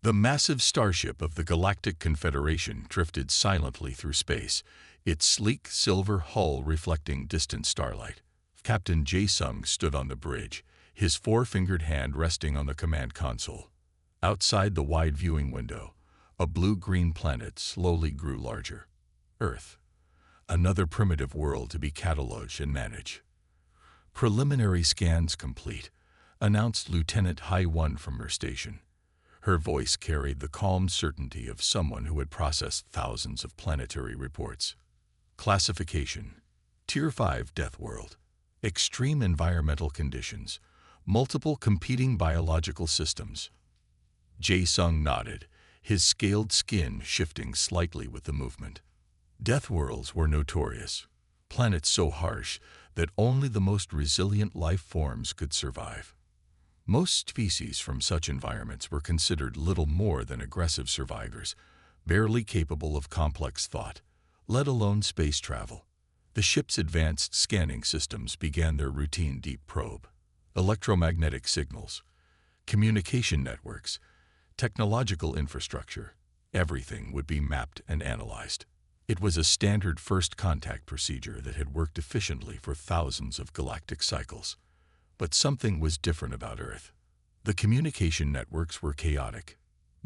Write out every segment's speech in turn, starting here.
The massive starship of the Galactic Confederation drifted silently through space, its sleek silver hull reflecting distant starlight. Captain Jae-sung stood on the bridge, his four-fingered hand resting on the command console. Outside the wide viewing window, a blue-green planet slowly grew larger. Earth. Another primitive world to be cataloged and managed. Preliminary scans complete, announced Lieutenant Hai-1 from her station. Her voice carried the calm certainty of someone who had processed thousands of planetary reports. Classification: Tier 5 Death World. Extreme environmental conditions. Multiple competing biological systems. Jae-sung nodded, his scaled skin shifting slightly with the movement. Death worlds were notorious. Planets so harsh that only the most resilient life forms could survive. Most species from such environments were considered little more than aggressive survivors, barely capable of complex thought, let alone space travel. The ship's advanced scanning systems began their routine deep probe. Electromagnetic signals, communication networks, technological infrastructure, everything would be mapped and analyzed. It was a standard first contact procedure that had worked efficiently for thousands of galactic cycles. But something was different about Earth. The communication networks were chaotic.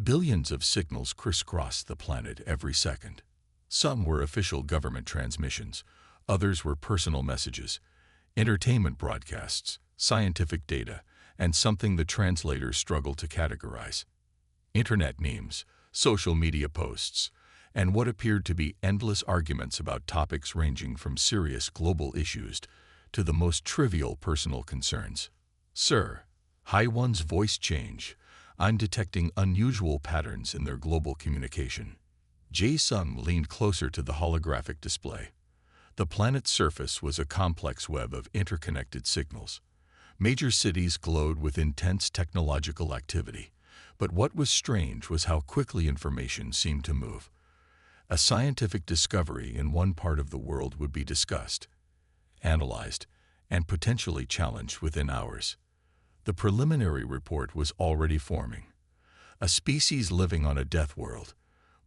Billions of signals crisscrossed the planet every second. Some were official government transmissions, others were personal messages, entertainment broadcasts, scientific data, and something the translators struggled to categorize. Internet memes, social media posts, and what appeared to be endless arguments about topics ranging from serious global issues to the most trivial personal concerns. Sir, Hai-1's voice changed. I'm detecting unusual patterns in their global communication. Jae-sung leaned closer to the holographic display. The planet's surface was a complex web of interconnected signals. Major cities glowed with intense technological activity, but what was strange was how quickly information seemed to move. A scientific discovery in one part of the world would be discussed, analyzed, and potentially challenged within hours. The preliminary report was already forming. A species living on a death world,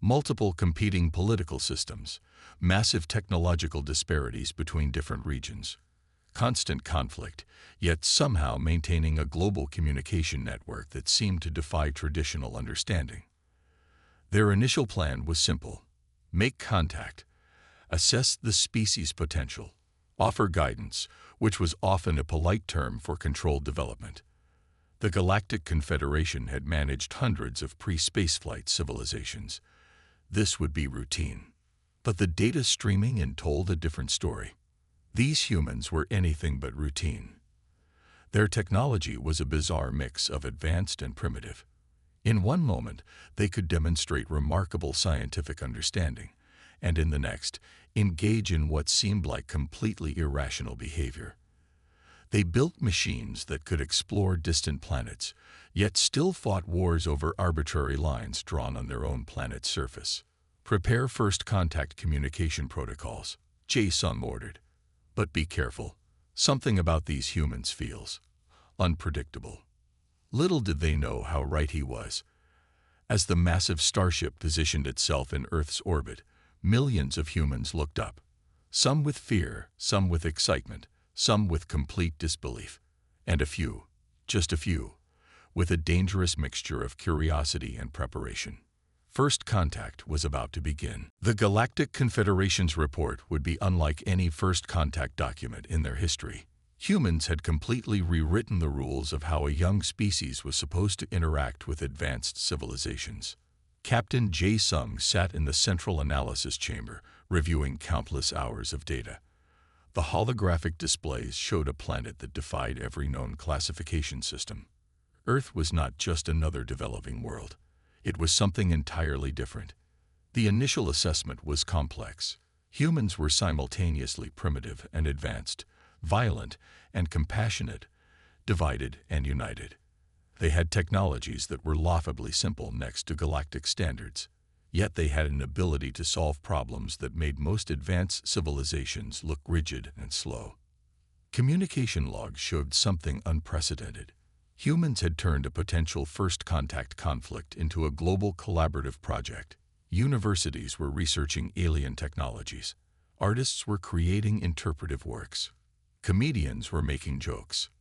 multiple competing political systems, massive technological disparities between different regions, constant conflict, yet somehow maintaining a global communication network that seemed to defy traditional understanding. Their initial plan was simple: make contact, assess the species' potential, offer guidance, which was often a polite term for controlled development. The Galactic Confederation had managed hundreds of pre-spaceflight civilizations. This would be routine. But the data streaming in told a different story. These humans were anything but routine. Their technology was a bizarre mix of advanced and primitive. In one moment, they could demonstrate remarkable scientific understanding, and in the next, engage in what seemed like completely irrational behavior. They built machines that could explore distant planets, yet still fought wars over arbitrary lines drawn on their own planet's surface. Prepare first contact communication protocols, Jae-sung ordered. But be careful. Something about these humans feels unpredictable. Little did they know how right he was. As the massive starship positioned itself in Earth's orbit, millions of humans looked up. Some with fear, some with excitement, some with complete disbelief, and a few, just a few, with a dangerous mixture of curiosity and preparation. First contact was about to begin. The Galactic Confederation's report would be unlike any first contact document in their history. Humans had completely rewritten the rules of how a young species was supposed to interact with advanced civilizations. Captain Jae-sung sat in the central analysis chamber, reviewing countless hours of data. The holographic displays showed a planet that defied every known classification system. Earth was not just another developing world. It was something entirely different. The initial assessment was complex. Humans were simultaneously primitive and advanced, violent and compassionate, divided and united. They had technologies that were laughably simple next to galactic standards, yet they had an ability to solve problems that made most advanced civilizations look rigid and slow. Communication logs showed something unprecedented. Humans had turned a potential first-contact conflict into a global collaborative project. Universities were researching alien technologies. Artists were creating interpretive works. Comedians were making jokes.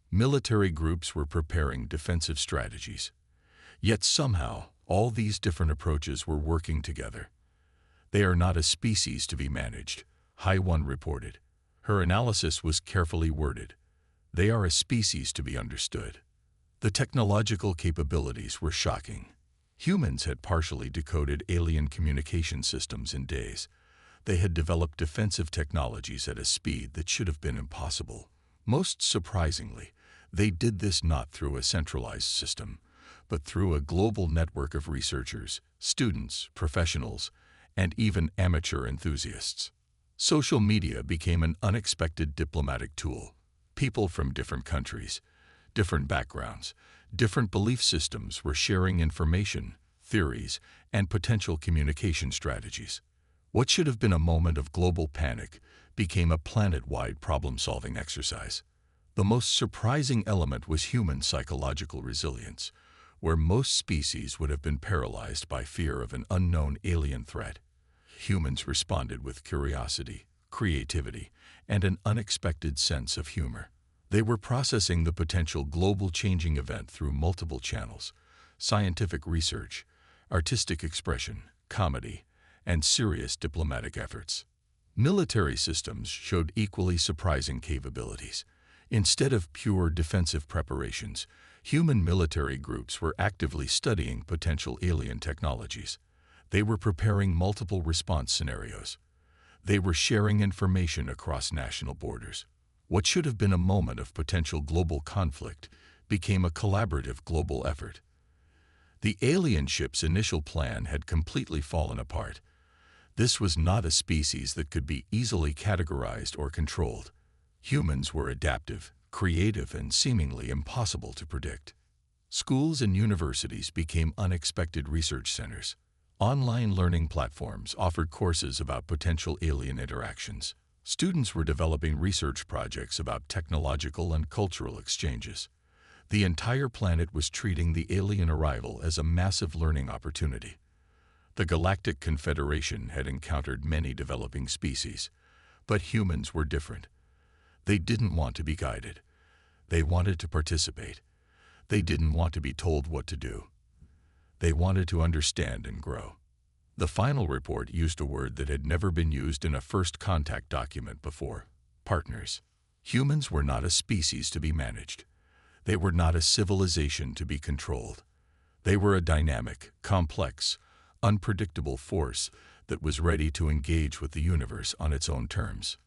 Military groups were preparing defensive strategies. Yet somehow, all these different approaches were working together. "They are not a species to be managed," HFY reported. Her analysis was carefully worded. "They are a species to be understood." The technological capabilities were shocking. Humans had partially decoded alien communication systems in days. They had developed defensive technologies at a speed that should have been impossible. Most surprisingly, they did this not through a centralized system, but through a global network of researchers, students, professionals, and even amateur enthusiasts. Social media became an unexpected diplomatic tool. People from different countries, different backgrounds, different belief systems were sharing information, theories, and potential communication strategies. What should have been a moment of global panic became a planet-wide problem-solving exercise. The most surprising element was human psychological resilience, where most species would have been paralyzed by fear of an unknown alien threat. Humans responded with curiosity, creativity, and an unexpected sense of humor. They were processing the potential global changing event through multiple channels: scientific research, artistic expression, comedy, and serious diplomatic efforts. Military systems showed equally surprising capabilities. Instead of pure defensive preparations, human military groups were actively studying potential alien technologies. They were preparing multiple response scenarios. They were sharing information across national borders. What should have been a moment of potential global conflict became a collaborative global effort. The alien ship's initial plan had completely fallen apart. This was not a species that could be easily categorized or controlled. Humans were adaptive, creative, and seemingly impossible to predict. Schools and universities became unexpected research centers. Online learning platforms offered courses about potential alien interactions. Students were developing research projects about technological and cultural exchanges. The entire planet was treating the alien arrival as a massive learning opportunity. The Galactic Confederation had encountered many developing species, but humans were different. They didn't want to be guided. They wanted to participate. They didn't want to be told what to do. They wanted to understand and grow. The final report used a word that had never been used in a first contact document before: partners. Humans were not a species to be managed. They were not a civilization to be controlled. They were a dynamic, complex, unpredictable force that was ready to engage with the universe on its own terms.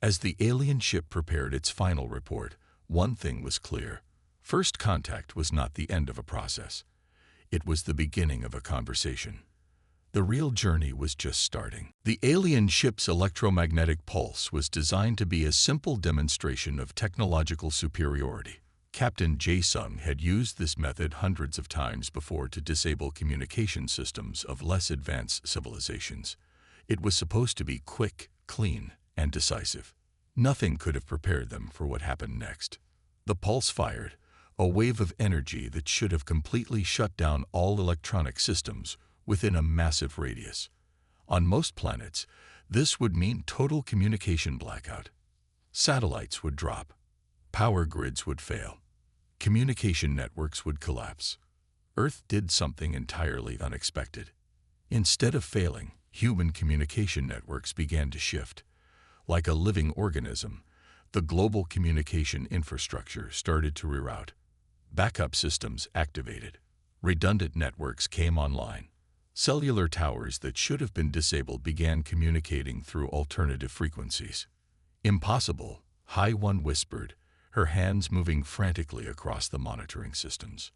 As the alien ship prepared its final report, one thing was clear: first contact was not the end of a process. It was the beginning of a conversation. The real journey was just starting. The alien ship's electromagnetic pulse was designed to be a simple demonstration of technological superiority. Captain Jae-sung had used this method hundreds of times before to disable communication systems of less advanced civilizations. It was supposed to be quick, clean, and decisive. Nothing could have prepared them for what happened next. The pulse fired, a wave of energy that should have completely shut down all electronic systems within a massive radius. On most planets, this would mean total communication blackout. Satellites would drop. Power grids would fail. Communication networks would collapse. Earth did something entirely unexpected. Instead of failing, human communication networks began to shift. Like a living organism, the global communication infrastructure started to reroute. Backup systems activated. Redundant networks came online. Cellular towers that should have been disabled began communicating through alternative frequencies. "Impossible," HFY whispered, her hands moving frantically across the monitoring systems.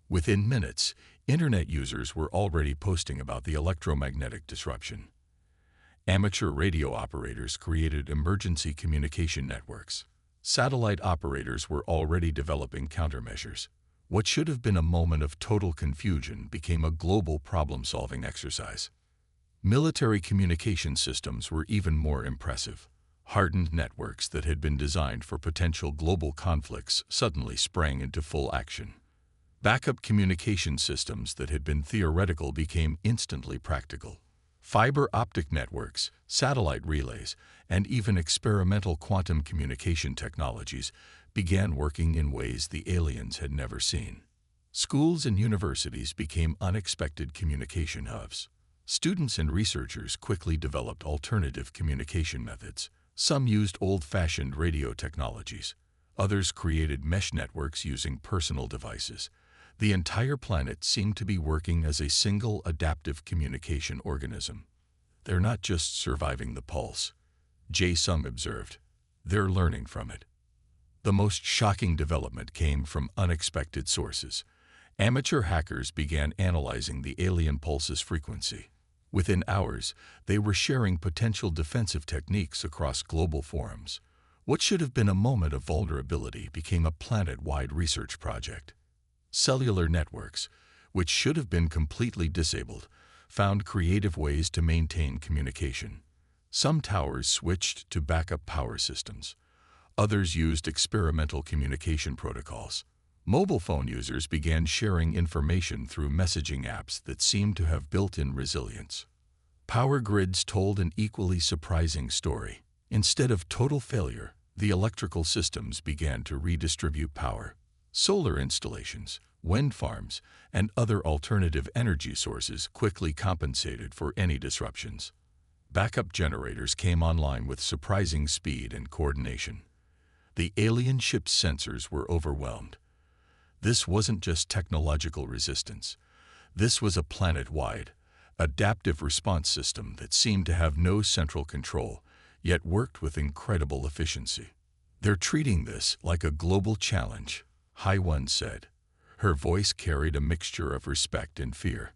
Within minutes, internet users were already posting about the electromagnetic disruption. Amateur radio operators created emergency communication networks. Satellite operators were already developing countermeasures. What should have been a moment of total confusion became a global problem-solving exercise. Military communication systems were even more impressive. Hardened networks that had been designed for potential global conflicts suddenly sprang into full action. Backup communication systems that had been theoretical became instantly practical. Fiber optic networks, satellite relays, and even experimental quantum communication technologies began working in ways the aliens had never seen. Schools and universities became unexpected communication hubs. Students and researchers quickly developed alternative communication methods. Some used old-fashioned radio technologies. Others created mesh networks using personal devices. The entire planet seemed to be working as a single adaptive communication organism. They're not just surviving the pulse, Jae-sung observed. They're learning from it. The most shocking development came from unexpected sources. Amateur hackers began analyzing the alien pulse's frequency. Within hours, they were sharing potential defensive techniques across global forums. What should have been a moment of vulnerability became a planet-wide research project. Cellular networks, which should have been completely disabled, found creative ways to maintain communication. Some towers switched to backup power systems. Others used experimental communication protocols. Mobile phone users began sharing information through messaging apps that seemed to have built-in resilience. Power grids told an equally surprising story. Instead of total failure, the electrical systems began to redistribute power. Solar installations, wind farms, and other alternative energy sources quickly compensated for any disruptions. Backup generators came online with surprising speed and coordination. The alien ship's sensors were overwhelmed. This wasn't just technological resistance. This was a planet-wide, adaptive response system that seemed to have no central control, yet worked with incredible efficiency. They're treating this like a global challenge, HFY said. Her voice carried a mixture of respect and fear.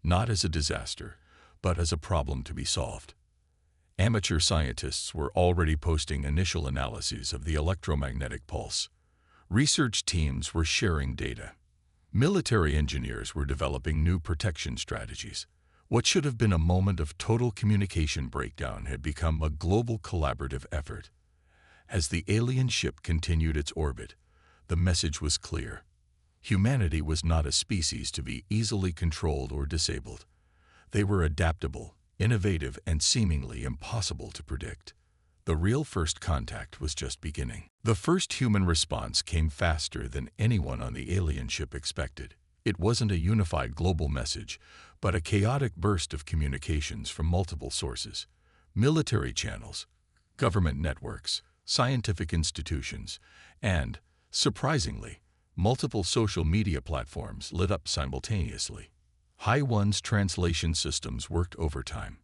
Not as a disaster, but as a problem to be solved. Amateur scientists were already posting initial analyses of the electromagnetic pulse. Research teams were sharing data. Military engineers were developing new protection strategies. What should have been a moment of total communication breakdown had become a global collaborative effort. As the alien ship continued its orbit, the message was clear. Humanity was not a species to be easily controlled or disabled. They were adaptable, innovative, and seemingly impossible to predict. The real first contact was just beginning. The first human response came faster than anyone on the alien ship expected. It wasn't a unified global message, but a chaotic burst of communications from multiple sources. Military channels, government networks, scientific institutions, and, surprisingly, multiple social media platforms lit up simultaneously. HFY's translation systems worked overtime.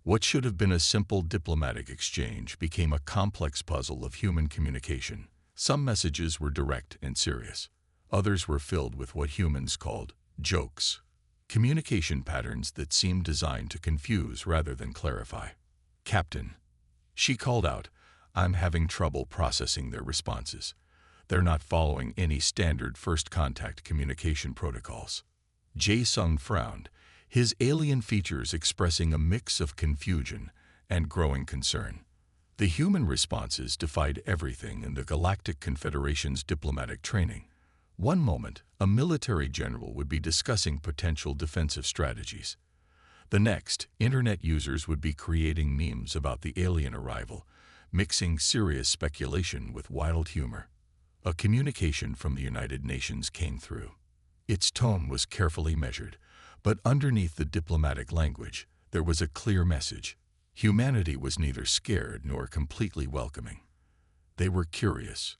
What should have been a simple diplomatic exchange became a complex puzzle of human communication. Some messages were direct and serious. Others were filled with what humans called jokes. Communication patterns that seemed designed to confuse rather than clarify. "Captain," she called out, "I'm having trouble processing their responses. They're not following any standard first contact communication protocols." Jae-sung frowned, his alien features expressing a mix of confusion and growing concern. The human responses defied everything in the Galactic Confederation's diplomatic training. One moment, a military general would be discussing potential defensive strategies. The next, internet users would be creating memes about the alien arrival, mixing serious speculation with wild humor. A communication from the United Nations came through. Its tone was carefully measured, but underneath the diplomatic language, there was a clear message. Humanity was neither scared nor completely welcoming. They were curious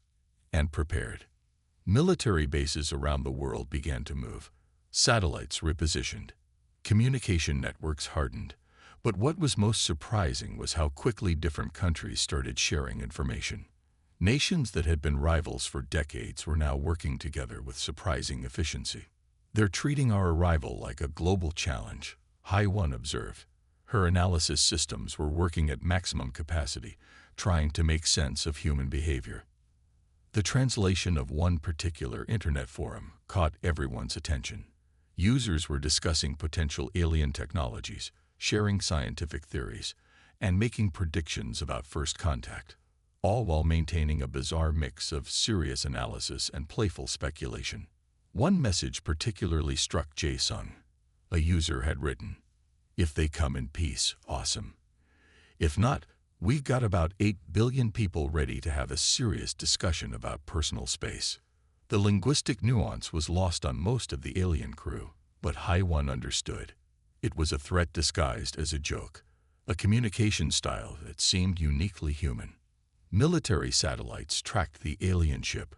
and prepared. Military bases around the world began to move. Satellites repositioned. Communication networks hardened. But what was most surprising was how quickly different countries started sharing information. Nations that had been rivals for decades were now working together with surprising efficiency. "They're treating our arrival like a global challenge," HFY observed. Her analysis systems were working at maximum capacity, trying to make sense of human behavior. The translation of one particular internet forum caught everyone's attention. Users were discussing potential alien technologies, sharing scientific theories, and making predictions about first contact, all while maintaining a bizarre mix of serious analysis and playful speculation. One message particularly struck Jae-sung. A user had written, "If they come in peace, awesome. If not, we've got about 8 billion people ready to have a serious discussion about personal space." The linguistic nuance was lost on most of the alien crew, but HFY understood. It was a threat disguised as a joke, a communication style that seemed uniquely human. Military satellites tracked the alien ship.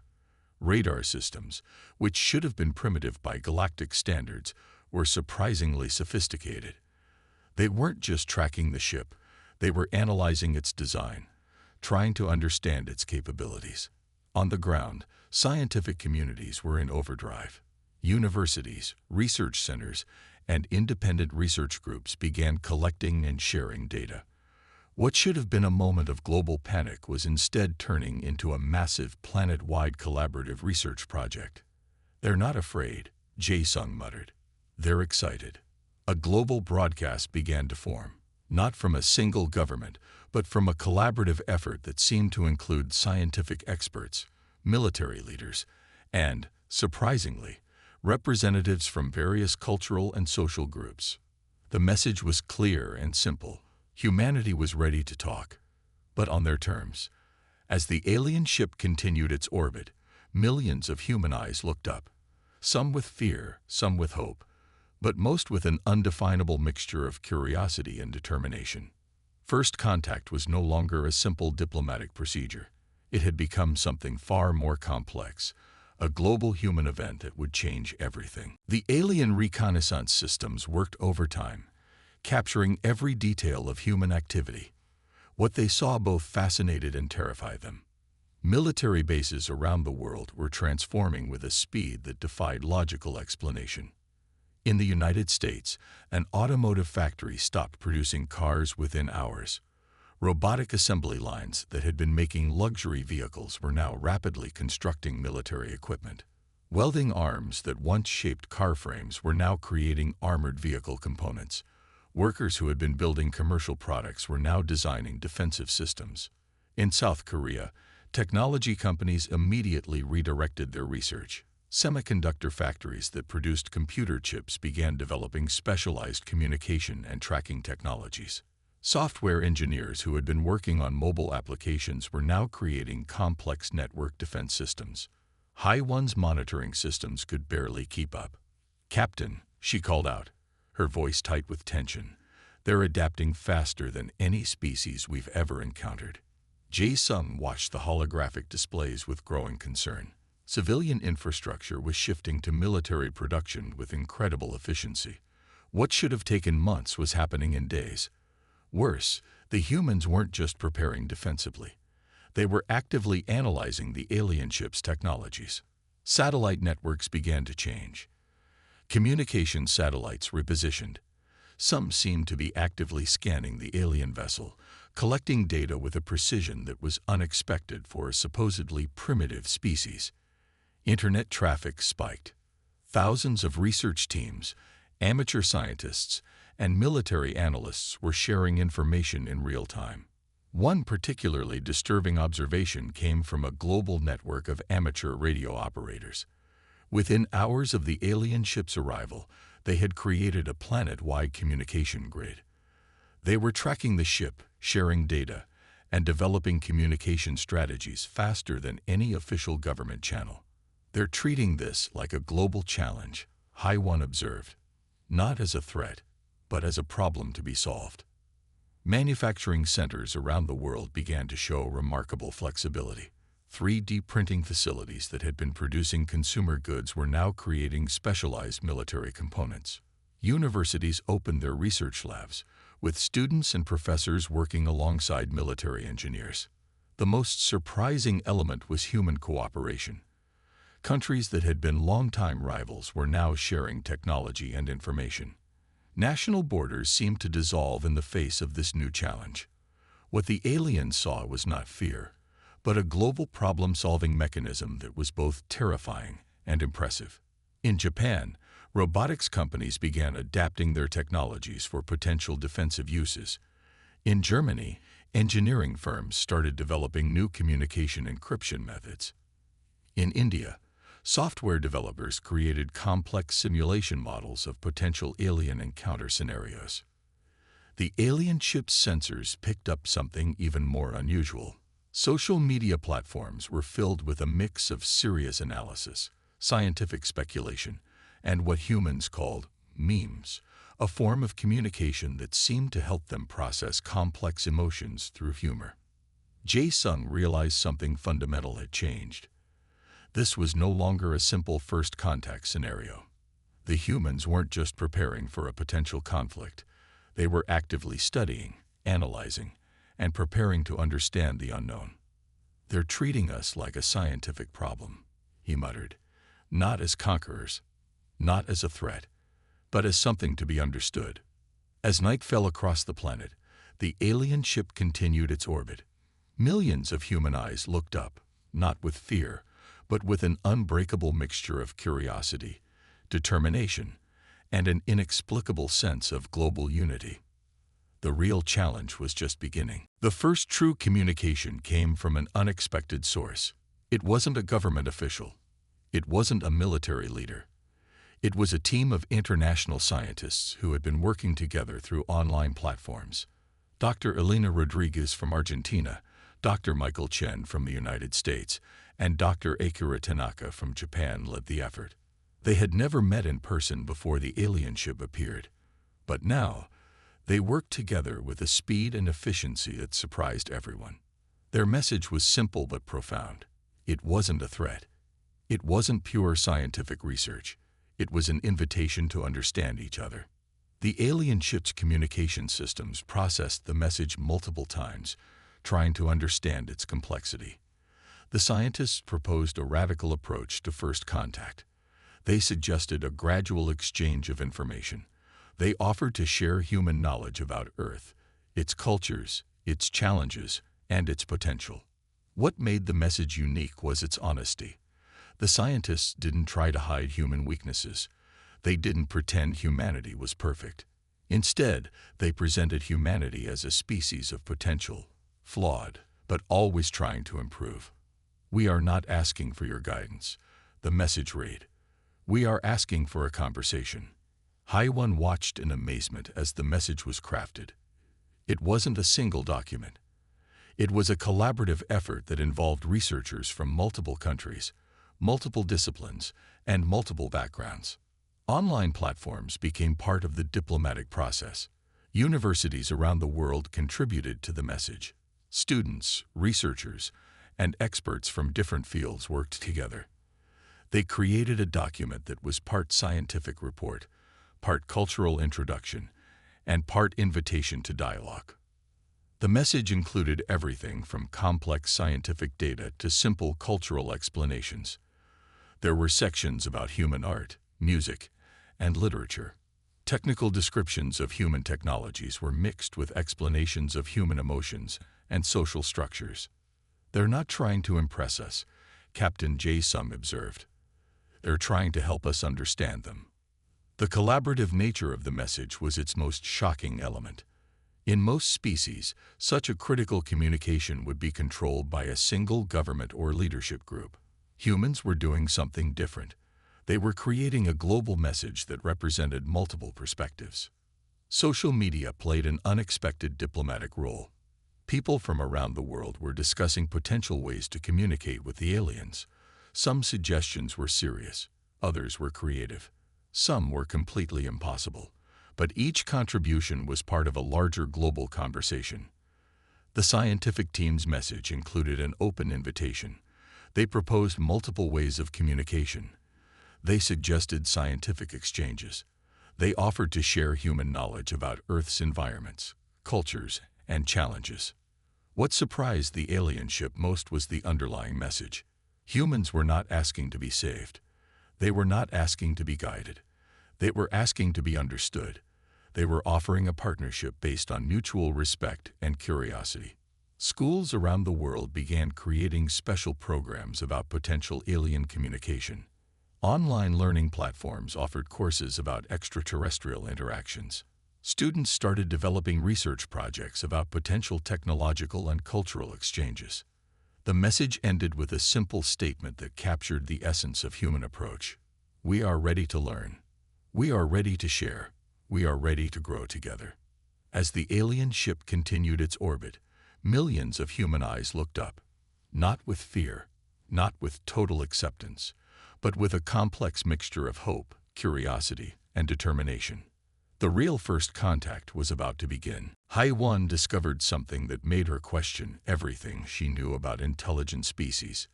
Radar systems, which should have been primitive by galactic standards, were surprisingly sophisticated. They weren't just tracking the ship, they were analyzing its design, trying to understand its capabilities. On the ground, scientific communities were in overdrive. Universities, research centers, and independent research groups began collecting and sharing data. What should have been a moment of global panic was instead turning into a massive planet-wide collaborative research project. "They're not afraid," Jae-sung muttered. "They're excited." A global broadcast began to form, not from a single government, but from a collaborative effort that seemed to include scientific experts, military leaders, and, surprisingly, representatives from various cultural and social groups. The message was clear and simple. Humanity was ready to talk, but on their terms. As the alien ship continued its orbit, millions of human eyes looked up, some with fear, some with hope, but most with an undefinable mixture of curiosity and determination. First contact was no longer a simple diplomatic procedure. It had become something far more complex, a global human event that would change everything. The alien reconnaissance systems worked overtime, capturing every detail of human activity. What they saw both fascinated and terrified them. Military bases around the world were transforming with a speed that defied logical explanation. In the United States, an automotive factory stopped producing cars within hours. Robotic assembly lines that had been making luxury vehicles were now rapidly constructing military equipment. Welding arms that once shaped car frames were now creating armored vehicle components. Workers who had been building commercial products were now designing defensive systems. In South Korea, technology companies immediately redirected their research. Semiconductor factories that produced computer chips began developing specialized communication and tracking technologies. Software engineers who had been working on mobile applications were now creating complex network defense systems. HFY's monitoring systems could barely keep up. "Captain," she called out, her voice tight with tension. "They're adapting faster than any species we've ever encountered." Jae-sung watched the holographic displays with growing concern. Civilian infrastructure was shifting to military production with incredible efficiency. What should have taken months was happening in days. Worse, the humans weren't just preparing defensively. They were actively analyzing the alien ship's technologies. Satellite networks began to change. Communication satellites repositioned. Some seemed to be actively scanning the alien vessel, collecting data with a precision that was unexpected for a supposedly primitive species. Internet traffic spiked. Thousands of research teams, amateur scientists, and military analysts were sharing information in real time. One particularly disturbing observation came from a global network of amateur radio operators. Within hours of the alien ship's arrival, they had created a planet-wide communication grid. They were tracking the ship, sharing data, and developing communication strategies faster than any official government channel. "They're treating this like a global challenge," HFY observed, "not as a threat, but as a problem to be solved." Manufacturing centers around the world began to show remarkable flexibility. 3D printing facilities that had been producing consumer goods were now creating specialized military components. Universities opened their research labs, with students and professors working alongside military engineers. The most surprising element was human cooperation. Countries that had been longtime rivals were now sharing technology and information. National borders seemed to dissolve in the face of this new challenge. What the aliens saw was not fear, but a global problem-solving mechanism that was both terrifying and impressive. In Japan, robotics companies began adapting their technologies for potential defensive uses. In Germany, engineering firms started developing new communication encryption methods. In India, software developers created complex simulation models of potential alien encounter scenarios. The alien ship's sensors picked up something even more unusual. Social media platforms were filled with a mix of serious analysis, scientific speculation, and what humans called memes, a form of communication that seemed to help them process complex emotions through humor. Jae-sung realized something fundamental had changed. This was no longer a simple first contact scenario. The humans weren't just preparing for a potential conflict. They were actively studying, analyzing, and preparing to understand the unknown. "They're treating us like a scientific problem," he muttered, "not as conquerors, not as a threat, but as something to be understood." As night fell across the planet, the alien ship continued its orbit. Millions of human eyes looked up, not with fear, but with an unbreakable mixture of curiosity, determination, and an inexplicable sense of global unity. The real challenge was just beginning. The first true communication came from an unexpected source. It wasn't a government official. It wasn't a military leader. It was a team of international scientists who had been working together through online platforms. Dr. Elena Rodriguez from Argentina, Dr. Michael Chen from the United States, and Dr. Akira Tanaka from Japan led the effort. They had never met in person before the alien ship appeared, but now they worked together with a speed and efficiency that surprised everyone. Their message was simple but profound. It wasn't a threat. It wasn't pure scientific research. It was an invitation to understand each other. The alien ship's communication systems processed the message multiple times, trying to understand its complexity. The scientists proposed a radical approach to first contact. They suggested a gradual exchange of information. They offered to share human knowledge about Earth, its cultures, its challenges, and its potential. What made the message unique was its honesty. The scientists didn't try to hide human weaknesses. They didn't pretend humanity was perfect. Instead, they presented humanity as a species of potential, flawed, but always trying to improve. "We are not asking for your guidance," the message read. "We are asking for a conversation." Haiwan watched in amazement as the message was crafted. It wasn't a single document. It was a collaborative effort that involved researchers from multiple countries, multiple disciplines, and multiple backgrounds. Online platforms became part of the diplomatic process. Universities around the world contributed to the message. Students, researchers, and experts from different fields worked together. They created a document that was part scientific report, part cultural introduction, and part invitation to dialogue. The message included everything from complex scientific data to simple cultural explanations. There were sections about human art, music, and literature. Technical descriptions of human technologies were mixed with explanations of human emotions and social structures. "They're not trying to impress us," Captain Jae-sung observed. "They're trying to help us understand them." The collaborative nature of the message was its most shocking element. In most species, such a critical communication would be controlled by a single government or leadership group. Humans were doing something different. They were creating a global message that represented multiple perspectives. Social media played an unexpected diplomatic role. People from around the world were discussing potential ways to communicate with the aliens. Some suggestions were serious, others were creative. Some were completely impossible, but each contribution was part of a larger global conversation. The scientific team's message included an open invitation. They proposed multiple ways of communication. They suggested scientific exchanges. They offered to share human knowledge about Earth's environments, cultures, and challenges. What surprised the alien ship most was the underlying message. Humans were not asking to be saved. They were not asking to be guided. They were asking to be understood. They were offering a partnership based on mutual respect and curiosity. Schools around the world began creating special programs about potential alien communication. Online learning platforms offered courses about extraterrestrial interactions. Students started developing research projects about potential technological and cultural exchanges. The message ended with a simple statement that captured the essence of human approach. We are ready to learn. We are ready to share. We are ready to grow together. As the alien ship continued its orbit, millions of human eyes looked up, not with fear, not with total acceptance, but with a complex mixture of hope, curiosity, and determination. The real first contact was about to begin. HFY discovered something that made her question everything she knew about intelligent species.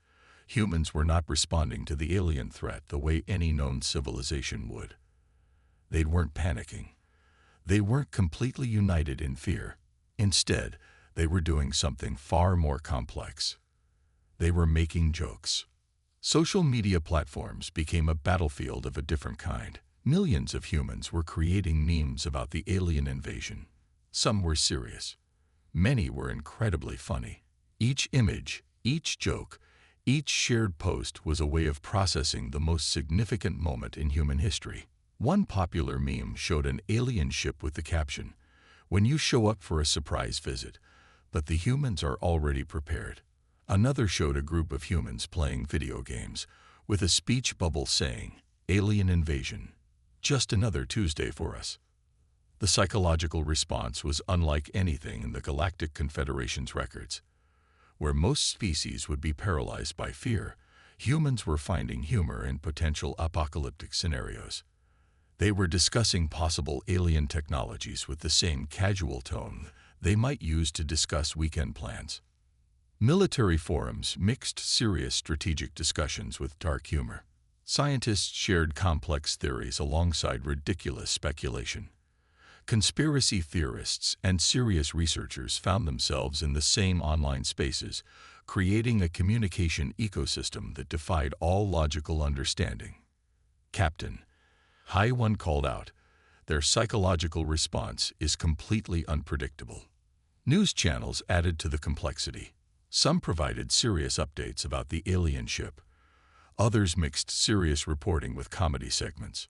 Humans were not responding to the alien threat the way any known civilization would. They weren't panicking. They weren't completely united in fear. Instead, they were doing something far more complex. They were making jokes. Social media platforms became a battlefield of a different kind. Millions of humans were creating memes about the alien invasion. Some were serious. Many were incredibly funny. Each image, each joke, each shared post was a way of processing the most significant moment in human history. One popular meme showed an alien ship with the caption, "When you show up for a surprise visit, but the humans are already prepared." Another showed a group of humans playing video games with a speech bubble saying, "Alien invasion. Just another Tuesday for us." The psychological response was unlike anything in the Galactic Confederation's records. Where most species would be paralyzed by fear, humans were finding humor in potential apocalyptic scenarios. They were discussing possible alien technologies with the same casual tone they might use to discuss weekend plans. Military forums mixed serious strategic discussions with dark humor. Scientists shared complex theories alongside ridiculous speculation. Conspiracy theorists and serious researchers found themselves in the same online spaces, creating a communication ecosystem that defied all logical understanding. Captain HFY called out, "Their psychological response is completely unpredictable." News channels added to the complexity. Some provided serious updates about the alien ship. Others mixed serious reporting with comedy segments.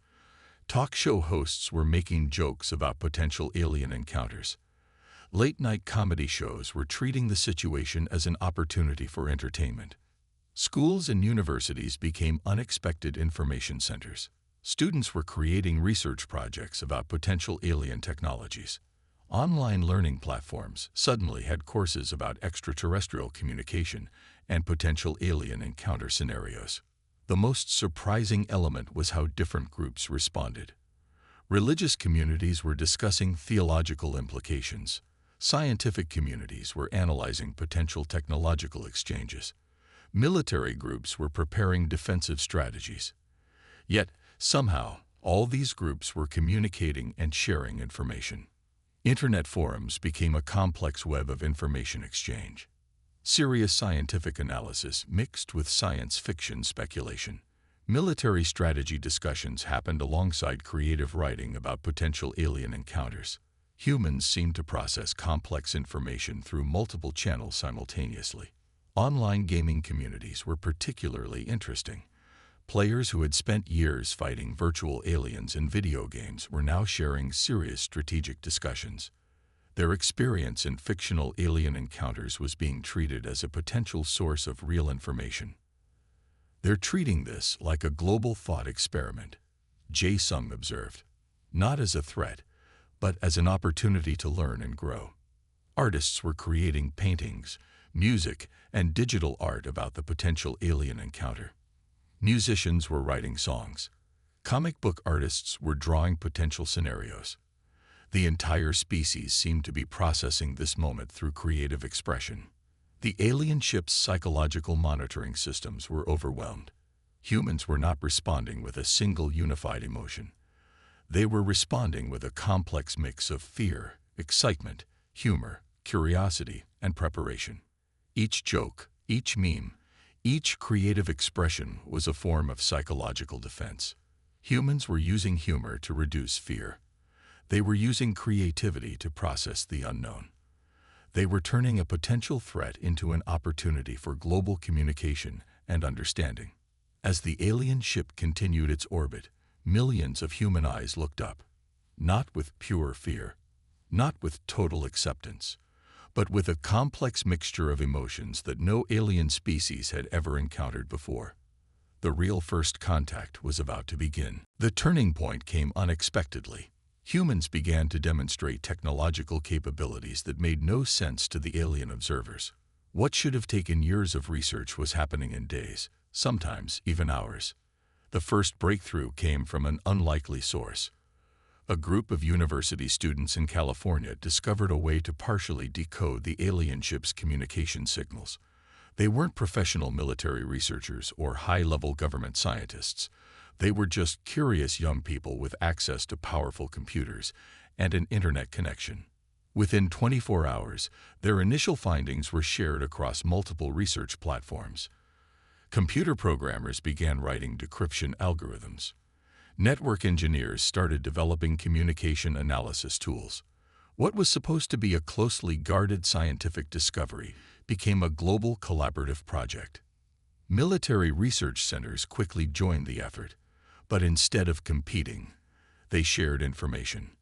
Talk show hosts were making jokes about potential alien encounters. Late-night comedy shows were treating the situation as an opportunity for entertainment. Schools and universities became unexpected information centers. Students were creating research projects about potential alien technologies. Online learning platforms suddenly had courses about extraterrestrial communication and potential alien encounter scenarios. The most surprising element was how different groups responded. Religious communities were discussing theological implications. Scientific communities were analyzing potential technological exchanges. Military groups were preparing defensive strategies. Yet, somehow, all these groups were communicating and sharing information. Internet forums became a complex web of information exchange. Serious scientific analysis mixed with science fiction speculation. Military strategy discussions happened alongside creative writing about potential alien encounters. Humans seemed to process complex information through multiple channels simultaneously. Online gaming communities were particularly interesting. Players who had spent years fighting virtual aliens in video games were now sharing serious strategic discussions. Their experience in fictional alien encounters was being treated as a potential source of real information. "They're treating this like a global thought experiment," Jae-sung observed. "Not as a threat, but as an opportunity to learn and grow." Artists were creating paintings, music, and digital art about the potential alien encounter. Musicians were writing songs. Comic book artists were drawing potential scenarios. The entire species seemed to be processing this moment through creative expression. The alien ship's psychological monitoring systems were overwhelmed. Humans were not responding with a single unified emotion. They were responding with a complex mix of fear, excitement, humor, curiosity, and preparation. Each joke, each meme, each creative expression was a form of psychological defense. Humans were using humor to reduce fear. They were using creativity to process the unknown. They were turning a potential threat into an opportunity for global communication and understanding. As the alien ship continued its orbit, millions of human eyes looked up. not with pure fear, not with total acceptance, but with a complex mixture of emotions that no alien species had ever encountered before. The real first contact was about to begin. The turning point came unexpectedly. Humans began to demonstrate technological capabilities that made no sense to the alien observers. What should have taken years of research was happening in days, sometimes even hours. The first breakthrough came from an unlikely source. A group of university students in California discovered a way to partially decode the alien ship's communication signals. They weren't professional military researchers or high-level government scientists. They were just curious young people with access to powerful computers and an internet connection. Within 24 hours, their initial findings were shared across multiple research platforms. Computer programmers began writing decryption algorithms. Network engineers started developing communication analysis tools. What was supposed to be a closely guarded scientific discovery became a global collaborative project. Military research centers quickly joined the effort, but instead of competing, they shared information.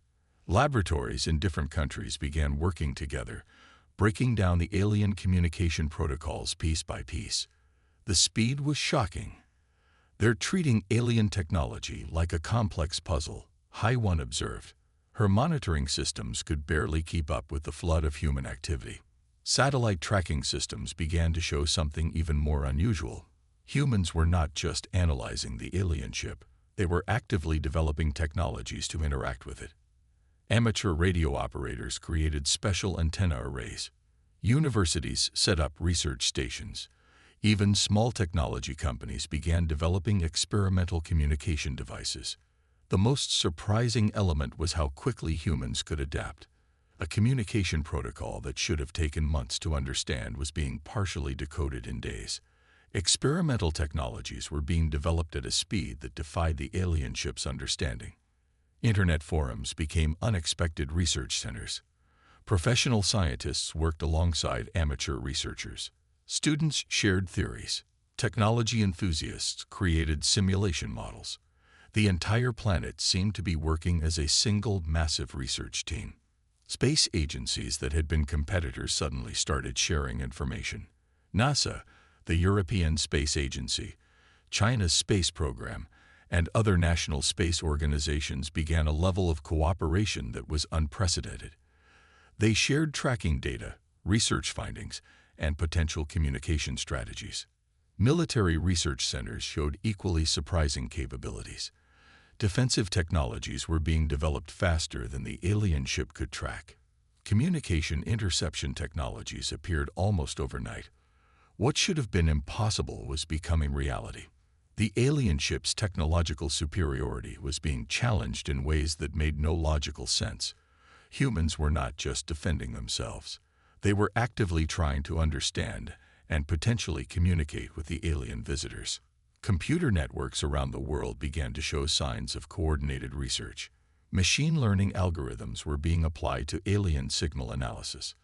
Laboratories in different countries began working together, breaking down the alien communication protocols piece by piece. The speed was shocking. They're treating alien technology like a complex puzzle, HFY observed. Her monitoring systems could barely keep up with the flood of human activity. Satellite tracking systems began to show something even more unusual. Humans were not just analyzing the alien ship, they were actively developing technologies to interact with it. Amateur radio operators created special antenna arrays. Universities set up research stations. Even small technology companies began developing experimental communication devices. The most surprising element was how quickly humans could adapt. A communication protocol that should have taken months to understand was being partially decoded in days. Experimental technologies were being developed at a speed that defied the alien ship's understanding. Internet forums became unexpected research centers. Professional scientists worked alongside amateur researchers. Students shared theories. Technology enthusiasts created simulation models. The entire planet seemed to be working as a single massive research team. Space agencies that had been competitors suddenly started sharing information. NASA, the European Space Agency, China's space program, and other national space organizations began a level of cooperation that was unprecedented. They shared tracking data, research findings, and potential communication strategies. Military research centers showed equally surprising capabilities. Defensive technologies were being developed faster than the alien ship could track. Communication interception technologies appeared almost overnight. What should have been impossible was becoming reality. The alien ship's technological superiority was being challenged in ways that made no logical sense. Humans were not just defending themselves. They were actively trying to understand and potentially communicate with the alien visitors. Computer networks around the world began to show signs of coordinated research. Machine learning algorithms were being applied to alien signal analysis.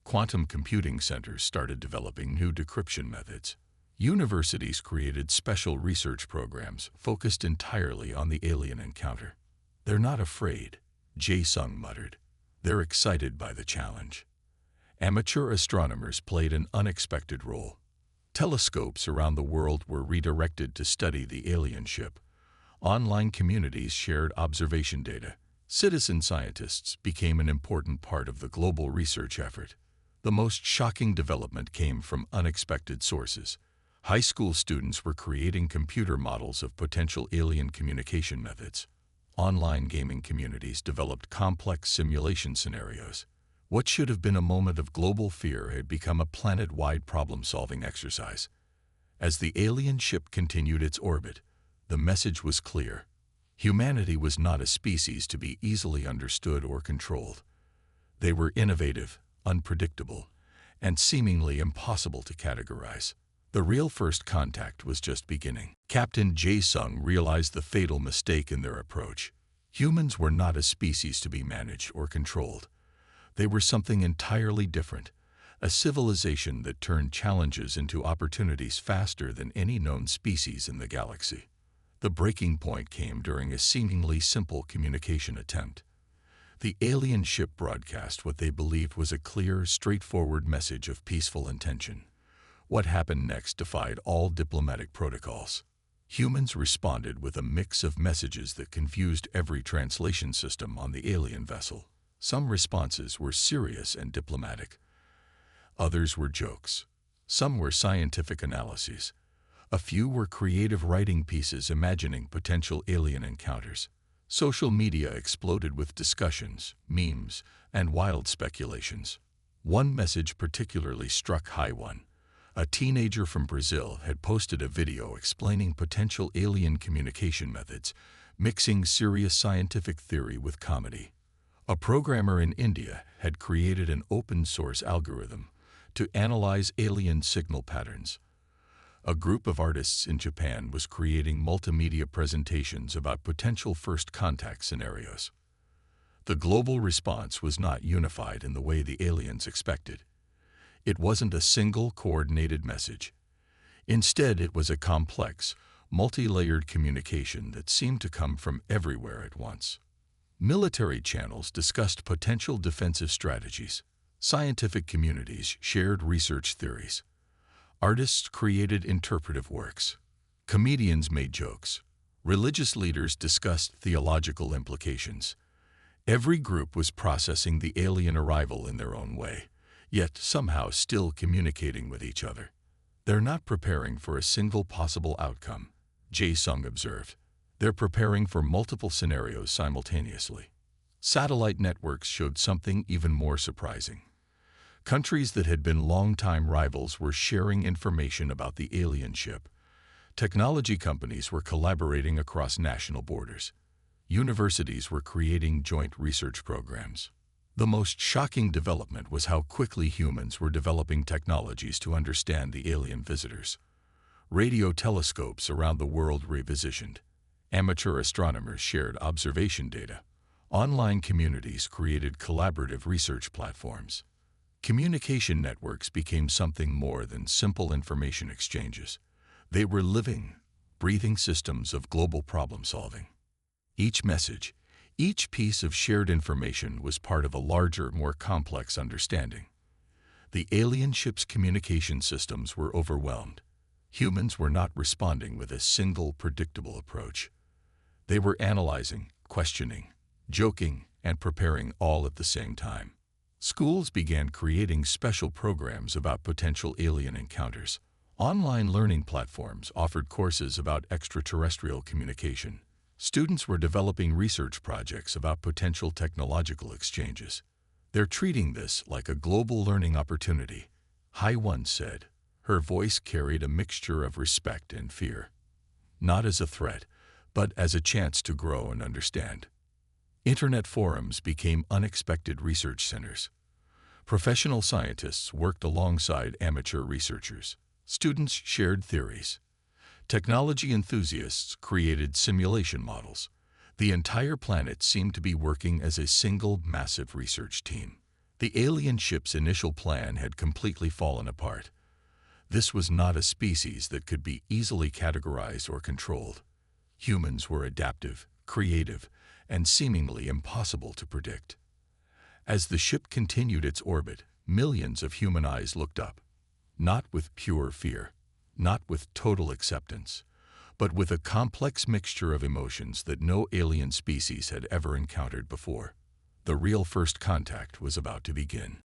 Quantum computing centers started developing new decryption methods. Universities created special research programs focused entirely on the alien encounter. "They're not afraid," Jae-sung muttered. "They're excited by the challenge." Amateur astronomers played an unexpected role. Telescopes around the world were redirected to study the alien ship. Online communities shared observation data. Citizen scientists became an important part of the global research effort. The most shocking development came from unexpected sources. High school students were creating computer models of potential alien communication methods. Online gaming communities developed complex simulation scenarios. What should have been a moment of global fear had become a planet-wide problem-solving exercise. As the alien ship continued its orbit, the message was clear. Humanity was not a species to be easily understood or controlled. They were innovative, unpredictable, and seemingly impossible to categorize. The real first contact was just beginning. Captain Jae-sung realized the fatal mistake in their approach. Humans were not a species to be managed or controlled. They were something entirely different, a civilization that turned challenges into opportunities faster than any known species in the galaxy. The breaking point came during a seemingly simple communication attempt. The alien ship broadcast what they believed was a clear, straightforward message of peaceful intention. What happened next defied all diplomatic protocols. Humans responded with a mix of messages that confused every translation system on the alien vessel. Some responses were serious and diplomatic. Others were jokes. Some were scientific analyses. A few were creative writing pieces imagining potential alien encounters. Social media exploded with discussions, memes, and wild speculations. One message particularly struck high. A teenager from Brazil had posted a video explaining potential alien communication methods, mixing serious scientific theory with comedy. A programmer in India had created an open-source algorithm to analyze alien signal patterns. A group of artists in Japan was creating multimedia presentations about potential first contact scenarios. The global response was not unified in the way the aliens expected. It wasn't a single coordinated message. Instead, it was a complex, multi-layered communication that seemed to come from everywhere at once. Military channels discussed potential defensive strategies. Scientific communities shared research theories. Artists created interpretive works. Comedians made jokes. Religious leaders discussed theological implications. Every group was processing the alien arrival in their own way, yet somehow still communicating with each other. They're not preparing for a single possible outcome, Jae-sung observed. They're preparing for multiple scenarios simultaneously. Satellite networks showed something even more surprising. Countries that had been longtime rivals were sharing information about the alien ship. Technology companies were collaborating across national borders. Universities were creating joint research programs. The most shocking development was how quickly humans were developing technologies to understand the alien visitors. Radio telescopes around the world repositioned. Amateur astronomers shared observation data. Online communities created collaborative research platforms. Communication networks became something more than simple information exchanges. They were living, breathing systems of global problem-solving. Each message, each piece of shared information was part of a larger, more complex understanding. The alien ship's communication systems were overwhelmed. Humans were not responding with a single, predictable approach. They were analyzing, questioning, joking, and preparing all at the same time. Schools began creating special programs about potential alien encounters. Online learning platforms offered courses about extraterrestrial communication. Students were developing research projects about potential technological exchanges. They're treating this like a global learning opportunity, Hai once said. Her voice carried a mixture of respect and fear. Not as a threat, but as a chance to grow and understand. Internet forums became unexpected research centers. Professional scientists worked alongside amateur researchers. Students shared theories. Technology enthusiasts created simulation models. The entire planet seemed to be working as a single massive research team. The alien ship's initial plan had completely fallen apart. This was not a species that could be easily categorized or controlled. Humans were adaptive, creative, and seemingly impossible to predict. As the ship continued its orbit, millions of human eyes looked up, not with pure fear, not with total acceptance, but with a complex mixture of emotions that no alien species had ever encountered before. The real first contact was about to begin.